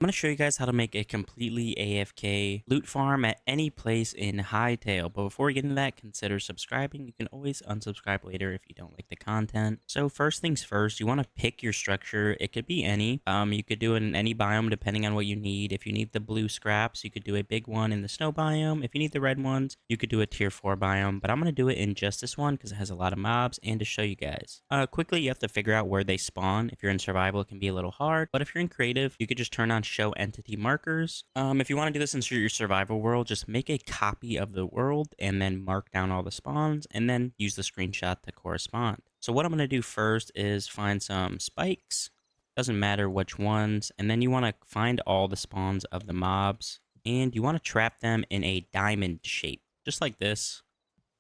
I'm going to show you guys how to make a completely AFK loot farm at any place in Hytale. But before we get into that, consider subscribing. You can always unsubscribe later if you don't like the content. So first things first, you want to pick your structure. It could be any. You could do it in any biome depending on what you need. If you need the blue scraps, you could do a big one in the snow biome. If you need the red ones, you could do a tier 4 biome. But I'm going to do it in just this one because it has a lot of mobs and to show you guys. Quickly, you have to figure out where they spawn. If you're in survival, it can be a little hard. But if you're in creative, you could just turn on show entity markers. If you want to do this in your survival world, just make a copy of the world and then mark down all the spawns and then use the screenshot to correspond. So what I'm going to do first is find some spikes. Doesn't matter which ones. And then you want to find all the spawns of the mobs and you want to trap them in a diamond shape, just like this.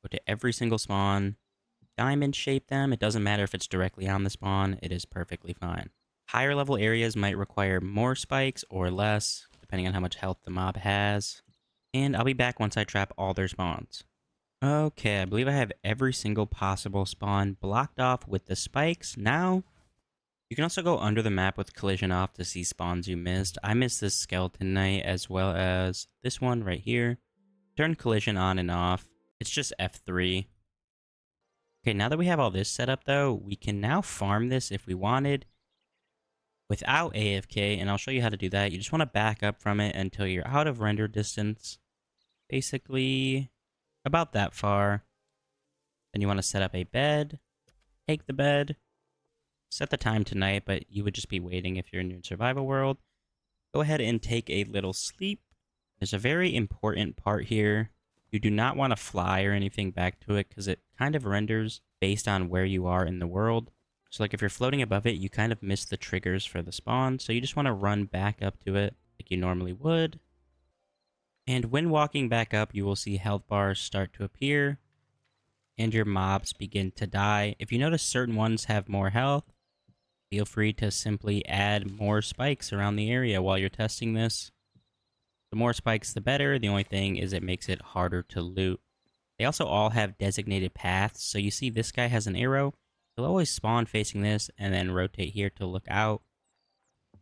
Go to every single spawn, diamond shape them. It doesn't matter if it's directly on the spawn. It is perfectly fine. Higher level areas might require more spikes or less, depending on how much health the mob has. And I'll be back once I trap all their spawns. Okay, I believe I have every single possible spawn blocked off with the spikes. Now, you can also go under the map with collision off to see spawns you missed. I missed this skeleton knight as well as this one right here. Turn collision on and off. It's just F3. Okay, now that we have all this set up though, we can now farm this if we wanted without AFK, and I'll show you how to do that. You just want to back up from it until you're out of render distance, basically about that far. Then you want to set up a bed, take the bed, set the time to night, but you would just be waiting if you're in your survival world. Go ahead and take a little sleep. There's a very important part here. You do not want to fly or anything back to it because it kind of renders based on where you are in the world. So like if you're floating above it, you kind of miss the triggers for the spawn. So you just want to run back up to it like you normally would. And when walking back up, you will see health bars start to appear and your mobs begin to die. If you notice certain ones have more health, feel free to simply add more spikes around the area while you're testing this. The more spikes, the better. The only thing is it makes it harder to loot. They also all have designated paths. So you see this guy has an arrow. He'll always spawn facing this and then rotate here to look out.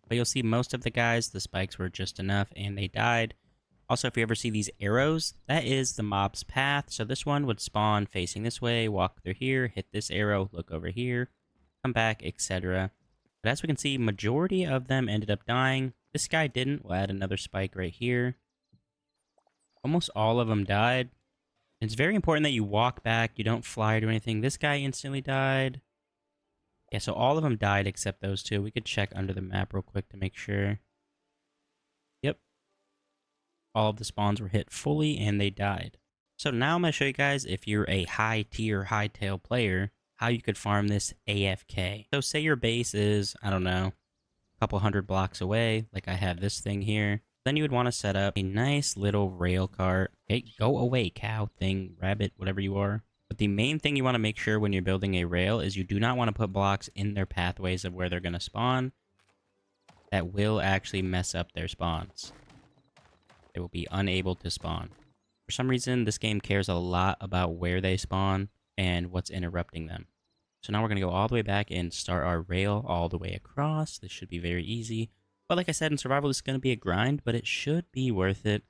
But you'll see most of the guys, the spikes were just enough and they died. Also, if you ever see these arrows, that is the mob's path. So this one would spawn facing this way, walk through here, hit this arrow, look over here, come back, etc. But as we can see, majority of them ended up dying. This guy didn't. We'll add another spike right here. Almost all of them died. It's very important that you walk back. You don't fly or do anything. This guy instantly died. Yeah, so all of them died except those two. We could check under the map real quick to make sure. Yep. All of the spawns were hit fully and they died. So now I'm going to show you guys, if you're a high tier Hytale player, how you could farm this AFK. So say your base is, I don't know, a couple hundred blocks away, like I have this thing here. Then you would want to set up a nice little rail cart. Okay, go away, cow, thing, rabbit, whatever you are. But the main thing you want to make sure when you're building a rail is you do not want to put blocks in their pathways of where they're going to spawn. That will actually mess up their spawns. They will be unable to spawn. For some reason, this game cares a lot about where they spawn and what's interrupting them. So now we're going to go all the way back and start our rail all the way across. This should be very easy. But like I said, in survival, this is going to be a grind, but it should be worth it.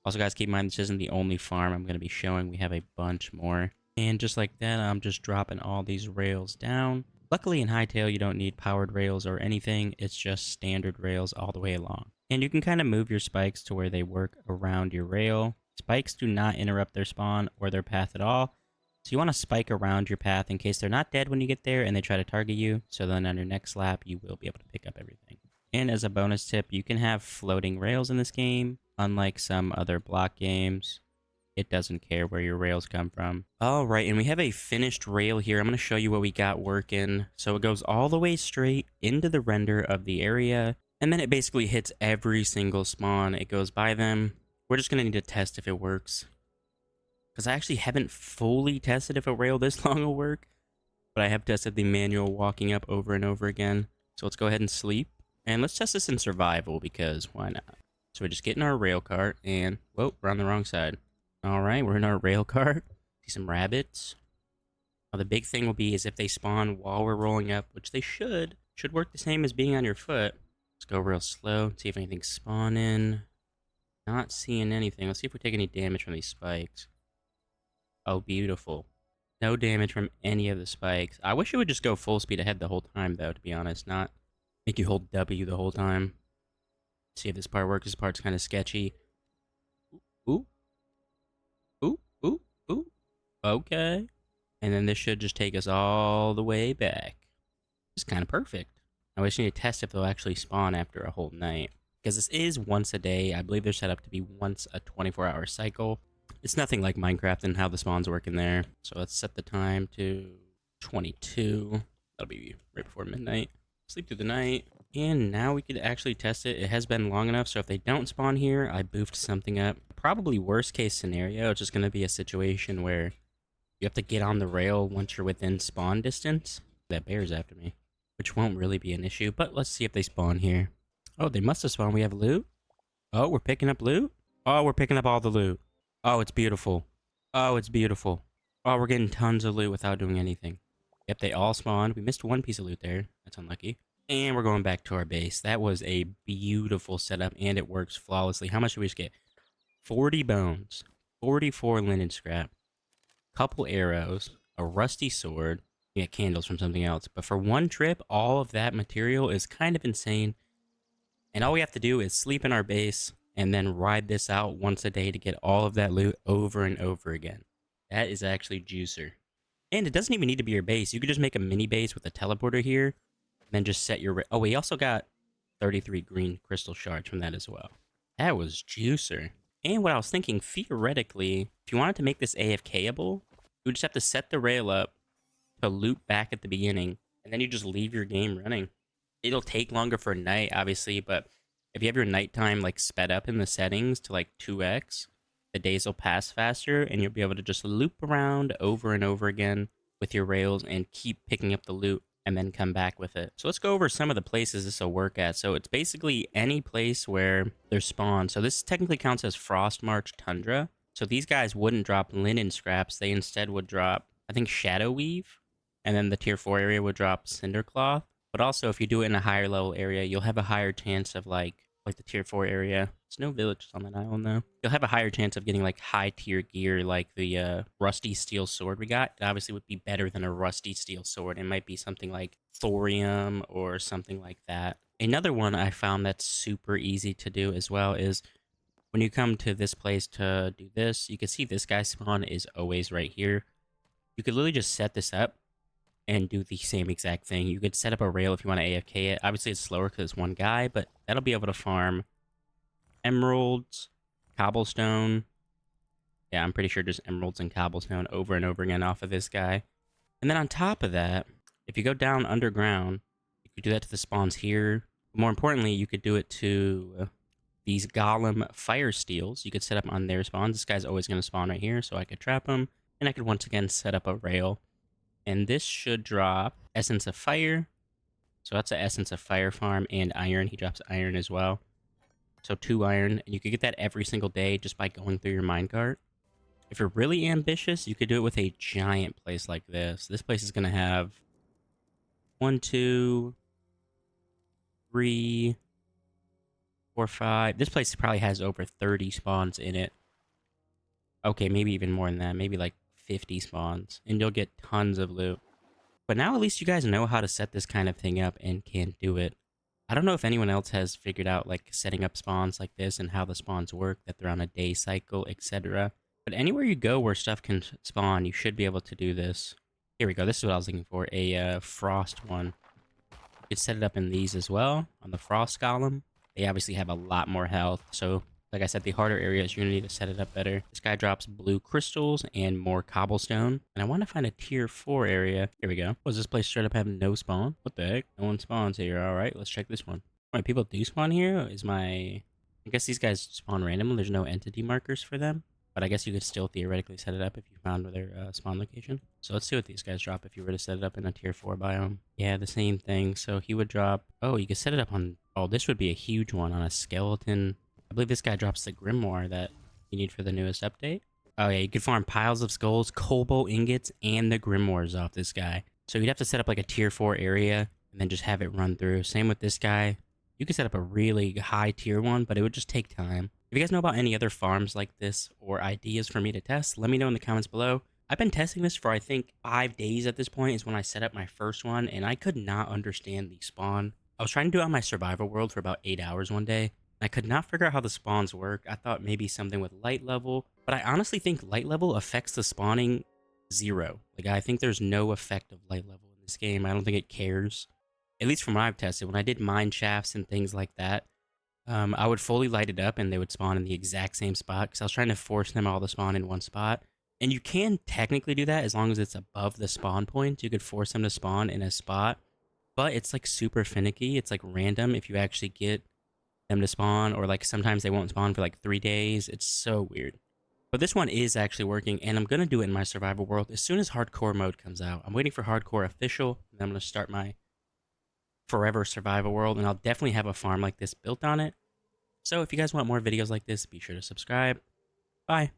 Also, guys, keep in mind, this isn't the only farm I'm going to be showing. We have a bunch more. And just like that, I'm just dropping all these rails down. Luckily, in Hytale, you don't need powered rails or anything. It's just standard rails all the way along. And you can kind of move your spikes to where they work around your rail. Spikes do not interrupt their spawn or their path at all. So you want to spike around your path in case they're not dead when you get there and they try to target you. So then on your next lap, you will be able to pick up everything. And as a bonus tip, you can have floating rails in this game. Unlike some other block games, it doesn't care where your rails come from. All right, and we have a finished rail here. I'm going to show you what we got working. So it goes all the way straight into the render of the area. And then it basically hits every single spawn. It goes by them. We're just going to need to test if it works. Because I actually haven't fully tested if a rail this long will work. But I have tested the manual walking up over and over again. So let's go ahead and sleep. And let's test this in survival because why not? So we just get in our rail cart and... Whoa, we're on the wrong side. Alright, we're in our rail cart. See some rabbits. Now the big thing will be is if they spawn while we're rolling up, which they should work the same as being on your foot. Let's go real slow. See if anything's spawning. Not seeing anything. Let's see if we take any damage from these spikes. Oh, beautiful. No damage from any of the spikes. I wish it would just go full speed ahead the whole time, though, to be honest. Not make you hold W the whole time. See if this part works. This part's kind of sketchy. Ooh, ooh, ooh, ooh. Okay. And then this should just take us all the way back. It's kind of perfect. I just need to test if they'll actually spawn after a whole night. Because this is once a day. I believe they're set up to be once a 24-hour cycle. It's nothing like Minecraft and how the spawns work in there. So let's set the time to 22. That'll be right before midnight. Sleep through the night. And now we could actually test it. It has been long enough, so if they don't spawn here, I boofed something up. Probably worst case scenario, it's just going to be a situation where you have to get on the rail once you're within spawn distance. That bear's after me, which won't really be an issue, but let's see if they spawn here. Oh, they must have spawned. We have loot. Oh, we're picking up loot. Oh, we're picking up all the loot. Oh, it's beautiful. Oh, it's beautiful. Oh, we're getting tons of loot without doing anything. Yep, they all spawned. We missed one piece of loot there. That's unlucky. And we're going back to our base. That was a beautiful setup, and it works flawlessly. How much did we just get? 40 bones, 44 linen scrap, couple arrows, a rusty sword. You get candles from something else. But for one trip, all of that material is kind of insane. And all we have to do is sleep in our base and then ride this out once a day to get all of that loot over and over again. That is actually juicer. And it doesn't even need to be your base. You could just make a mini base with a teleporter here. And then just set your... Oh, we also got 33 green crystal shards from that as well. That was juicer. And what I was thinking, theoretically, if you wanted to make this AFKable, you would just have to set the rail up to loot back at the beginning, and then you just leave your game running. It'll take longer for night, obviously, but if you have your nighttime like sped up in the settings to like 2x, the days will pass faster, and you'll be able to just loop around over and over again with your rails and keep picking up the loot and then come back with it. So let's go over some of the places this will work at. So it's basically any place where there's spawn. So this technically counts as Frost March Tundra. So these guys wouldn't drop linen scraps. They instead would drop, I think, Shadow Weave. And then the tier 4 area would drop Cinder Cloth. But also, if you do it in a higher level area, you'll have a higher chance of like the tier 4 area. There's no villages on that island though. You'll have a higher chance of getting like high tier gear like the rusty steel sword we got. It obviously would be better than a rusty steel sword. It might be something like thorium or something like that. Another one I found that's super easy to do as well is when you come to this place to do this, you can see this guy's spawn is always right here. You could literally just set this up and do the same exact thing. You could set up a rail if you want to AFK it. Obviously, it's slower because it's one guy, but that'll be able to farm emeralds, cobblestone. Yeah, I'm pretty sure just emeralds and cobblestone over and over again off of this guy. And then on top of that, if you go down underground, you could do that to the spawns here. More importantly, you could do it to these golem fire steels. You could set up on their spawns. This guy's always going to spawn right here, so I could trap him. And I could once again set up a rail. And this should drop Essence of Fire. So that's an Essence of Fire farm and iron. He drops iron as well. So 2 iron. And you could get that every single day just by going through your minecart. If you're really ambitious, you could do it with a giant place like this. This place is going to have 1, 2, 3, 4, 5. This place probably has over 30 spawns in it. Okay, maybe even more than that. Maybe like 50 spawns. And you'll get tons of loot. But now at least you guys know how to set this kind of thing up and can do it. I don't know if anyone else has figured out like setting up spawns like this and how the spawns work, that they're on a day cycle, etc. But anywhere you go where stuff can spawn, you should be able to do this. Here we go. This is what I was looking for. A frost one. You could set it up in these as well on the frost golem. They obviously have a lot more health. So like I said, the harder areas, you're going to need to set it up better. This guy drops blue crystals and more cobblestone. And I want to find a tier 4 area. Here we go. Was this place straight up having no spawn? What the heck? No one spawns here. All right, let's check this one. All right, people do spawn here. I guess these guys spawn randomly. There's no entity markers for them. But I guess you could still theoretically set it up if you found their spawn location. So let's see what these guys drop if you were to set it up in a tier 4 biome. Yeah, the same thing. So he would drop... Oh, you could set it up on... Oh, this would be a huge one on a skeleton... I believe this guy drops the grimoire that you need for the newest update. Oh yeah, you could farm piles of skulls, cobalt ingots, and the grimoires off this guy. So you'd have to set up like a tier 4 area and then just have it run through. Same with this guy. You could set up a really high tier one, but it would just take time. If you guys know about any other farms like this or ideas for me to test, let me know in the comments below. I've been testing this for I think 5 days at this point is when I set up my first one, and I could not understand the spawn. I was trying to do it on my survival world for about 8 hours one day. I could not figure out how the spawns work. I thought maybe something with light level, but I honestly think light level affects the spawning zero. Like, I think there's no effect of light level in this game. I don't think it cares. At least from what I've tested, when I did mine shafts and things like that, I would fully light it up and they would spawn in the exact same spot because I was trying to force them all to spawn in one spot. And you can technically do that as long as it's above the spawn point. You could force them to spawn in a spot, but it's like super finicky. It's like random if you actually get them to spawn, or like sometimes they won't spawn for like 3 days. It's so weird. But this one is actually working, and I'm going to do it in my survival world as soon as hardcore mode comes out. I'm waiting for hardcore official, and I'm going to start my forever survival world, and I'll definitely have a farm like this built on it. So if you guys want more videos like this, be sure to subscribe. Bye.